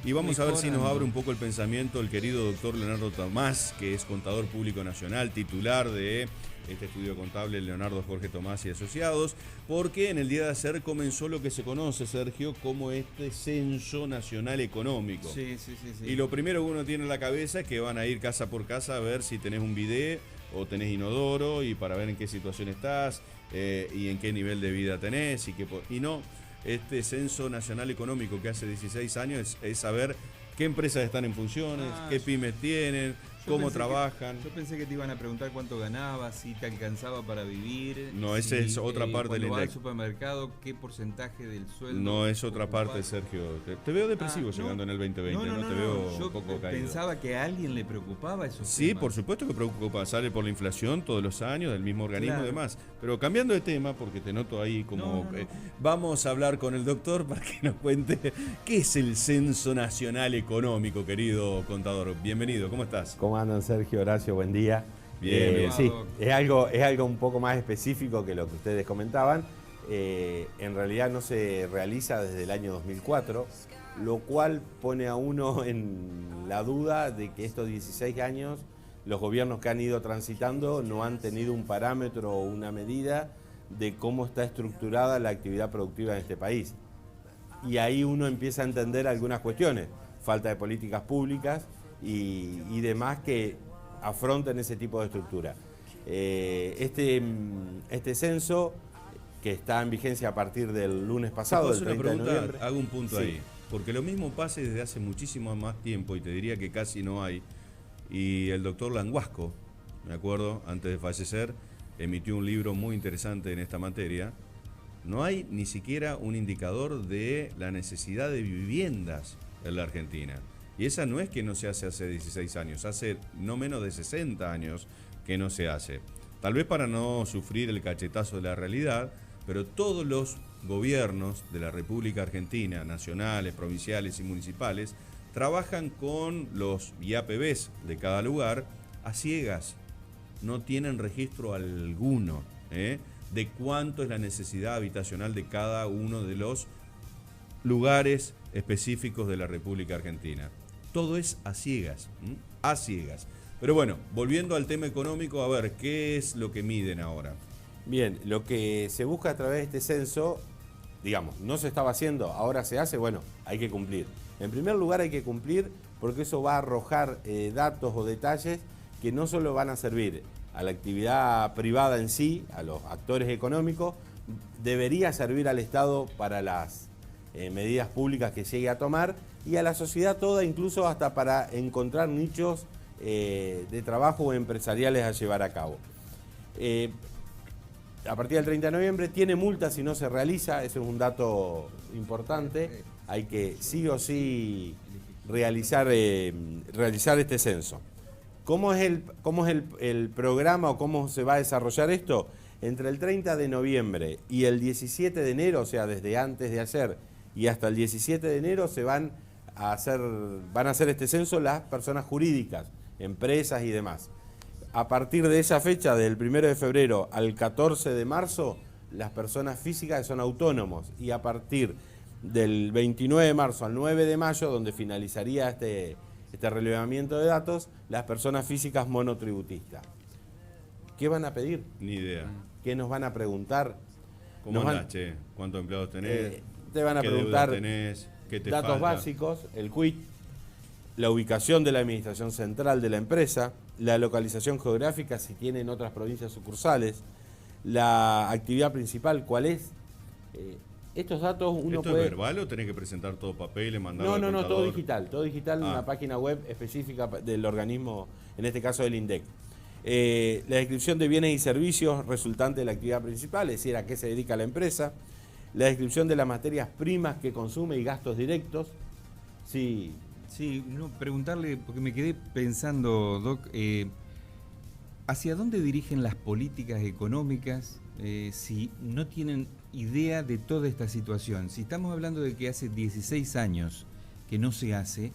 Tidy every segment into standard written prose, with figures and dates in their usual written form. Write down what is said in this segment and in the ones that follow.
Y vamos a ver si nos abre un poco el pensamiento el querido doctor Leonardo Tomás, que es contador público nacional, titular de este estudio contable Leonardo Jorge Tomás y Asociados, porque en el día de ayer comenzó lo que se conoce, Sergio, como este censo nacional económico. Sí. Y lo primero que uno tiene en la cabeza es que van a ir casa por casa a ver si tenés un bidet o tenés inodoro y para ver en qué situación estás y en qué nivel de vida tenés y no. Este censo nacional económico que hace 16 años es saber qué empresas están en funciones, qué pymes tienen, cómo trabajan. Yo pensé que te iban a preguntar cuánto ganabas, si te alcanzaba para vivir. No, esa es otra parte del INDEC. Cuando vas al INDEC. supermercado, ¿qué porcentaje del sueldo? No es otra parte, Sergio. Te veo depresivo no, llegando en el 2020, no te veo yo un poco caído. pensaba que a alguien le preocupaba eso. Sí, por supuesto que preocupa, sale por la inflación todos los años del mismo organismo y demás. Pero cambiando de tema, porque te noto ahí como... vamos a hablar con el doctor para que nos cuente qué es el Censo Nacional Económico, querido contador. Bienvenido, ¿cómo estás? ¿Cómo andan, Sergio? Horacio, buen día. Bien. Sí, es algo un poco más específico que lo que ustedes comentaban. En realidad no se realiza desde el año 2004, lo cual pone a uno en la duda de que estos 16 años los gobiernos que han ido transitando no han tenido un parámetro o una medida de cómo está estructurada la actividad productiva en este país. Y ahí uno empieza a entender algunas cuestiones, falta de políticas públicas y demás que afronten ese tipo de estructura. Este censo, que está en vigencia a partir del lunes pasado, del 30 de noviembre. Hago un punto ahí, porque lo mismo pasa desde hace muchísimo más tiempo y te diría que casi no hay. Y el doctor Languasco, me acuerdo, antes de fallecer, emitió un libro muy interesante en esta materia. No hay ni siquiera un indicador de la necesidad de viviendas en la Argentina. Y esa no es que no se hace 16 años, hace no menos de 60 años que no se hace. Tal vez para no sufrir el cachetazo de la realidad, pero todos los gobiernos de la República Argentina, nacionales, provinciales y municipales, trabajan con los IAPBs de cada lugar a ciegas. No tienen registro alguno de cuánto es la necesidad habitacional de cada uno de los lugares específicos de la República Argentina. Todo es a ciegas, a ciegas. Pero bueno, volviendo al tema económico, a ver, ¿qué es lo que miden ahora? Bien, lo que se busca a través de este censo, digamos, no se estaba haciendo, ahora se hace, bueno, hay que cumplir. En primer lugar hay que cumplir porque eso va a arrojar datos o detalles que no solo van a servir a la actividad privada en sí, a los actores económicos, debería servir al Estado para las medidas públicas que llegue a tomar y a la sociedad toda, incluso hasta para encontrar nichos de trabajo o empresariales a llevar a cabo. A partir del 30 de noviembre tiene multa si no se realiza, ese es un dato importante, hay que sí o sí realizar este censo. ¿Cómo es el programa o cómo se va a desarrollar esto? Entre el 30 de noviembre y el 17 de enero, o sea, desde antes de ayer y hasta el 17 de enero van a hacer este censo las personas jurídicas, empresas y demás. A partir de esa fecha, del 1 de febrero al 14 de marzo, las personas físicas que son autónomos, y a partir del 29 de marzo al 9 de mayo, donde finalizaría este relevamiento de datos, las personas físicas monotributistas. ¿Qué van a pedir? Ni idea. ¿Qué nos van a preguntar? ¿Cómo andás, che? ¿Cuántos empleados tenés? Te van a preguntar tenés? ¿Qué te datos falta? básicos, el quit, la ubicación de la administración central de la empresa, la localización geográfica si tienen otras provincias sucursales, la actividad principal, ¿cuál es? Estos datos uno ¿Esto puede... es verbal o tenés que presentar todo papel y mandarlo al No, contador? todo digital en una página web específica del organismo, en este caso del INDEC. La descripción de bienes y servicios resultantes de la actividad principal, es decir, a qué se dedica la empresa, la descripción de las materias primas que consume y gastos directos. Sí, preguntarle, porque me quedé pensando, Doc, ¿hacia dónde dirigen las políticas económicas si no tienen idea de toda esta situación? Si estamos hablando de que hace 16 años que no se hace,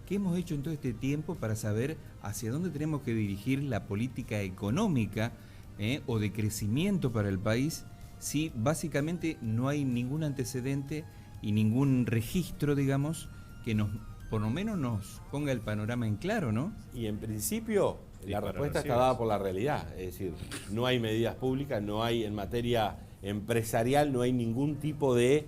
¿qué hemos hecho en todo este tiempo para saber hacia dónde tenemos que dirigir la política económica o de crecimiento para el país si básicamente no hay ningún antecedente y ningún registro, digamos, que por lo menos nos ponga el panorama en claro, ¿no? Y en principio Sí, la para respuesta está recibes. dada por la realidad, es decir, no hay medidas públicas, no hay en materia empresarial, no hay ningún tipo de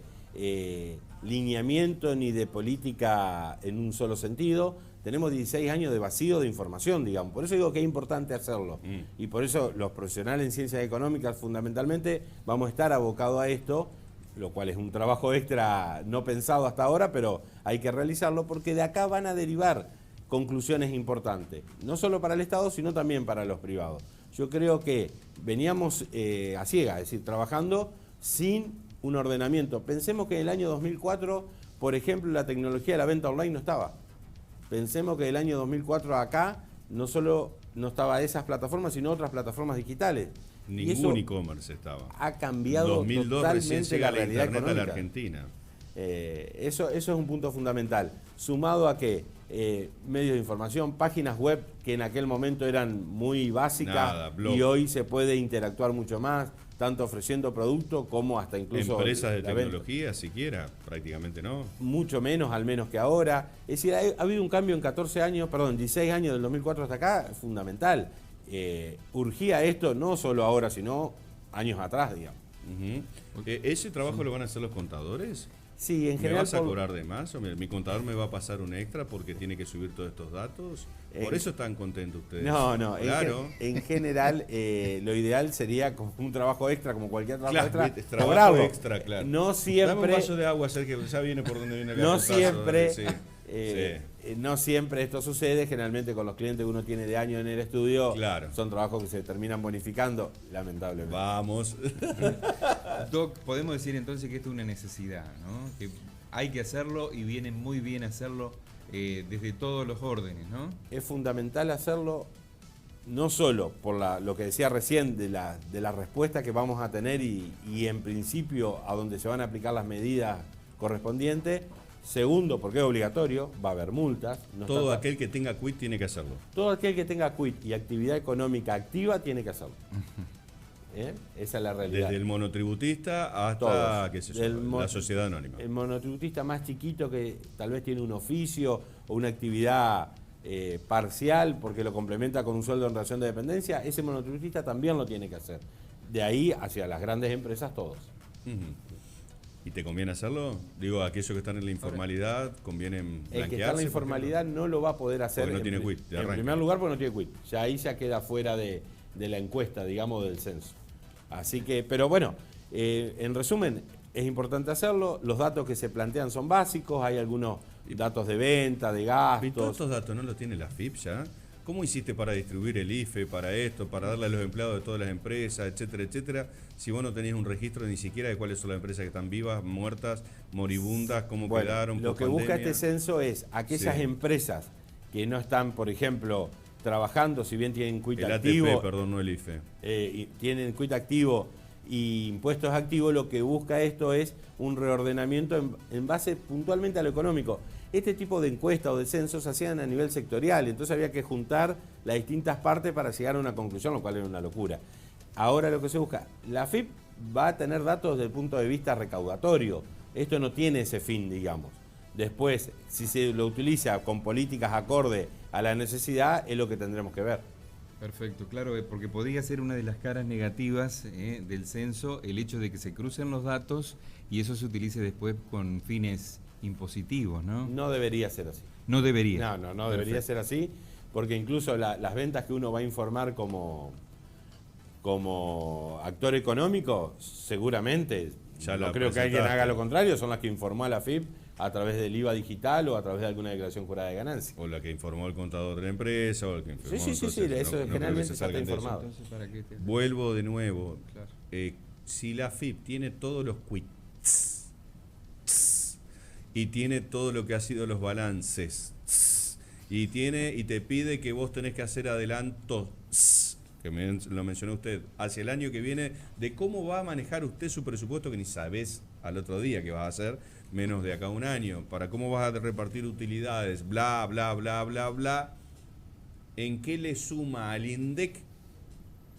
lineamiento ni de política en un solo sentido. Tenemos 16 años de vacío de información, digamos. Por eso digo que es importante hacerlo. Y por eso los profesionales en ciencias económicas fundamentalmente vamos a estar abocados a esto, lo cual es un trabajo extra no pensado hasta ahora, pero hay que realizarlo porque de acá van a derivar conclusiones importantes, no solo para el Estado, sino también para los privados. Yo creo que veníamos a ciegas, es decir, trabajando sin un ordenamiento. Pensemos que en el año 2004, por ejemplo, la tecnología de la venta online no estaba. Pensemos que el año 2004 acá no solo no estaba esas plataformas, sino otras plataformas digitales. Y Ningún eso e-commerce estaba. ha cambiado 2002 recién totalmente llega la la realidad internet a la económica. Argentina. Eso es un punto fundamental. Sumado a que medios de información, páginas web que en aquel momento eran muy básicas Nada, blog. y hoy se puede interactuar mucho más, tanto ofreciendo productos como hasta incluso Empresas de la venta. tecnología, siquiera, prácticamente no. Mucho menos, al menos que ahora. Es decir, ha habido un cambio en 16 años del 2004 hasta acá, fundamental. Urgía esto no solo ahora, sino años atrás, digamos. Ujú. ¿Ese trabajo lo van a hacer los contadores? Sí, en ¿Me general. vas a cobrar de más? ¿O mi contador me va a pasar un extra porque tiene que subir todos estos datos? ¿Por eso están contentos ustedes? No, Claro. en general lo ideal sería como un trabajo extra, como cualquier trabajo Claro, extra, trabajo cobrarlo. extra, claro. No Dame un siempre, vaso de agua, Sergio, ya viene por donde viene el no garrotazo, siempre, sí. no siempre esto sucede. Generalmente con los clientes que uno tiene de año en el estudio, Claro. son trabajos que se terminan bonificando, lamentablemente. Vamos. Doc, podemos decir entonces que esto es una necesidad, ¿no? Que hay que hacerlo y viene muy bien hacerlo desde todos los órdenes, ¿no? Es fundamental hacerlo no solo por lo que decía recién de la respuesta que vamos a tener y en principio a donde se van a aplicar las medidas correspondientes. Segundo, porque es obligatorio, va a haber multas. No Todo está- aquel que tenga quit tiene que hacerlo. Todo aquel que tenga quit y actividad económica activa tiene que hacerlo. Esa es la realidad. Desde el monotributista hasta, Todos. qué sé yo, Del mo- la sociedad anónima. El monotributista más chiquito que tal vez tiene un oficio o una actividad parcial porque lo complementa con un sueldo en relación de dependencia, ese monotributista también lo tiene que hacer. De ahí hacia las grandes empresas todos. Ujú. ¿Y te conviene hacerlo? Digo, aquellos que están en la informalidad, conviene blanquearse. El que está en la informalidad no lo va a poder hacer. Porque no tiene quit, de En arranque. primer lugar, porque no tiene quit. Ya ahí ya queda fuera de la encuesta, digamos, del censo. Así que, pero bueno, en resumen, es importante hacerlo. Los datos que se plantean son básicos. Hay algunos datos de venta, de ¿Y todos gastos. estos datos no los tiene la FIP ya? ¿Cómo hiciste para distribuir el IFE, para esto, para darle a los empleados de todas las empresas, etcétera, etcétera? Si vos no tenías un registro ni siquiera de cuáles son las empresas que están vivas, muertas, moribundas, cómo Bueno, quedaron, lo que busca pospandemia? este censo es aquellas Sí. empresas que no están, por ejemplo, trabajando, si bien tienen quit El activo. ATP, perdón, no el IFE. Y tienen quit activo y impuestos activos, lo que busca esto es un reordenamiento en base puntualmente a lo económico. Este tipo de encuestas o de censos se hacían a nivel sectorial, entonces había que juntar las distintas partes para llegar a una conclusión, lo cual era una locura. Ahora lo que se busca, la FIP va a tener datos desde el punto de vista recaudatorio, esto no tiene ese fin, digamos. Después, si se lo utiliza con políticas acorde a la necesidad, es lo que tendremos que ver. Perfecto, claro, porque podría ser una de las caras negativas del censo el hecho de que se crucen los datos y eso se utilice después con fines impositivos, ¿no? No debería ser así. No debería. No debería Perfecto. ser así, porque incluso las ventas que uno va a informar como actor económico, seguramente, Ya no la creo que alguien presentaste. haga lo contrario, son las que informó a la FIP a través del IVA digital o a través de alguna declaración jurada de ganancia. O la que informó el contador de la empresa, o el que informó... Sí, entonces, eso no creo que generalmente se está salgan de eso. informado. Entonces, ¿para qué te- Vuelvo de nuevo. Claro. Si la FIP tiene todos los quits y tiene todo lo que ha sido los balances y te pide que vos tenés que hacer adelantos, que lo mencionó usted, hacia el año que viene, de cómo va a manejar usted su presupuesto que ni sabés al otro día que vas a hacer, menos de acá a un año, para cómo vas a repartir utilidades, bla, bla, bla, bla, bla. ¿En qué le suma al INDEC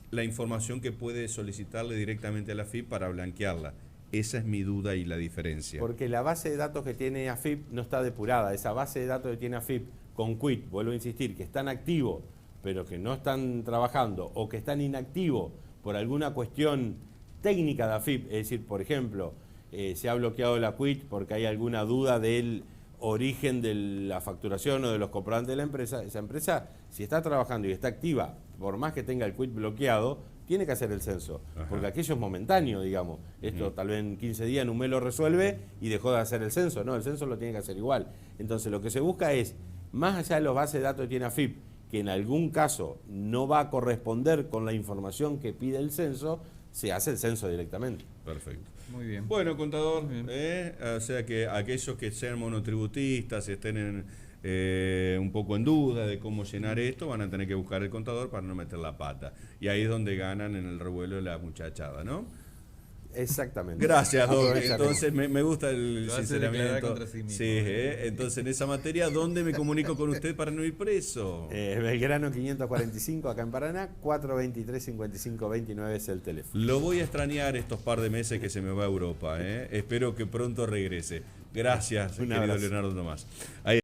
la información que puede solicitarle directamente a la FIP para blanquearla? Esa es mi duda y la diferencia. Porque la base de datos que tiene AFIP no está depurada. Esa base de datos que tiene AFIP con quit, vuelvo a insistir, que están activos, pero que no están trabajando, o que están inactivos por alguna cuestión técnica de AFIP, es decir, por ejemplo, se ha bloqueado la quit porque hay alguna duda del origen de la facturación o de los comprobantes de la empresa, esa empresa, si está trabajando y está activa, por más que tenga el quit bloqueado, tiene que hacer el censo, porque aquello es momentáneo, digamos. Esto tal vez en 15 días en un mes lo resuelve y dejó de hacer el censo. No, el censo lo tiene que hacer igual. Entonces lo que se busca es, más allá de los bases de datos que tiene AFIP, que en algún caso no va a corresponder con la información que pide el censo, se hace el censo directamente. Perfecto. Muy bien. Bueno, contador, o sea que aquellos que sean monotributistas, estén un poco en duda de cómo llenar esto, van a tener que buscar el contador para no meter la pata. Y ahí es donde ganan en el revuelo de la muchachada, ¿no? Exactamente. Gracias, Doc. Entonces me gusta el Lo hace sinceramiento. declarar contra sí mismo. Sí, entonces en esa materia, ¿dónde me comunico con usted para no ir preso? Belgrano 545 acá en Paraná, 423-5529 es el teléfono. Lo voy a extrañar estos par de meses que se me va a Europa. Espero que pronto regrese. Gracias, Un querido abrazo. Leonardo Tomás. Ahí